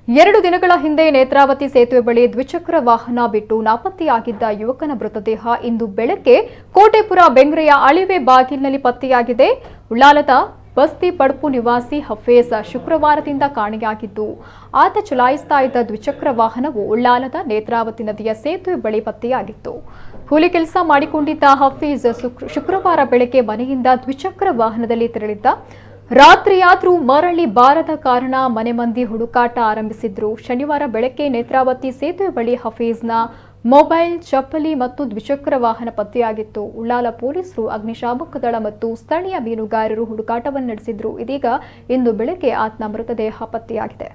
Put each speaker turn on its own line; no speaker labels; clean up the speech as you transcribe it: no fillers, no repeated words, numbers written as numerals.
2 ದಿನಗಳ ಹಿಂದೆ ನೇತ್ರಾವತಿ ಸೇತುವೆ ಬಳಿ ದ್ವಿಚಕ್ರ ವಾಹನ ಬಿಟ್ಟು ನಾಪತ್ತೆಯಾಗಿದ್ದ ಯುವಕನ ಮೃತದೇಹ ಇಂದು ಬೆಳಗ್ಗೆ ಕೋಟೆಪುರ ಬೆಂಗ್ರೆಯ ಅಳಿವೆ ಬಾಗಿಲಿನಲ್ಲಿ ಪತ್ತೆಯಾಗಿದೆ. ಉಳ್ಳಾಲದ ಬಸ್ತಿ ಪಡ್ಪು ನಿವಾಸಿ ಹಫೇಜ್ ಶುಕ್ರವಾರದಿಂದ ಕಾಣೆಯಾಗಿದ್ದು, ಆತ ಚಲಾಯಿಸ್ತಾ ಇದ್ದ ದ್ವಿಚಕ್ರ ವಾಹನವು ಉಳ್ಳಾಲದ ನೇತ್ರಾವತಿ ನದಿಯ ಸೇತುವೆ ಬಳಿ ಪತ್ತೆಯಾಗಿತ್ತು. ಕೂಲಿ ಕೆಲಸ ಮಾಡಿಕೊಂಡಿದ್ದ ಹಫೀಜ್ ಶುಕ್ರವಾರ ಬೆಳಗ್ಗೆ ಮನೆಯಿಂದ ದ್ವಿಚಕ್ರ ವಾಹನದಲ್ಲಿ ತೆರಳಿದ್ದ. ರಾತ್ರಿಯಾದ್ರೂ ಮರಳಿ ಬಾರದ ಕಾರಣ ಮನೆ ಮಂದಿ ಹುಡುಕಾಟ ಆರಂಭಿಸಿದ್ರು. ಶನಿವಾರ ಬೆಳಗ್ಗೆ ನೇತ್ರಾವತಿ ಸೇತುವೆ ಬಳಿ ಹಫೀಜ್ನ ಮೊಬೈಲ್, ಚಪ್ಪಲಿ ಮತ್ತು ದ್ವಿಚಕ್ರ ವಾಹನ ಪತ್ತೆಯಾಗಿತ್ತು. ಉಳ್ಳಾಲ ಪೊಲೀಸರು, ಅಗ್ನಿಶಾಮಕ ದಳ ಮತ್ತು ಸ್ಥಳೀಯ ಮೀನುಗಾರರು ಹುಡುಕಾಟವನ್ನು ನಡೆಸಿದ್ರು. ಇದೀಗ ಇಂದು ಬೆಳಗ್ಗೆ ಆತನ ಮೃತದೇಹ ಪತ್ತೆಯಾಗಿದೆ.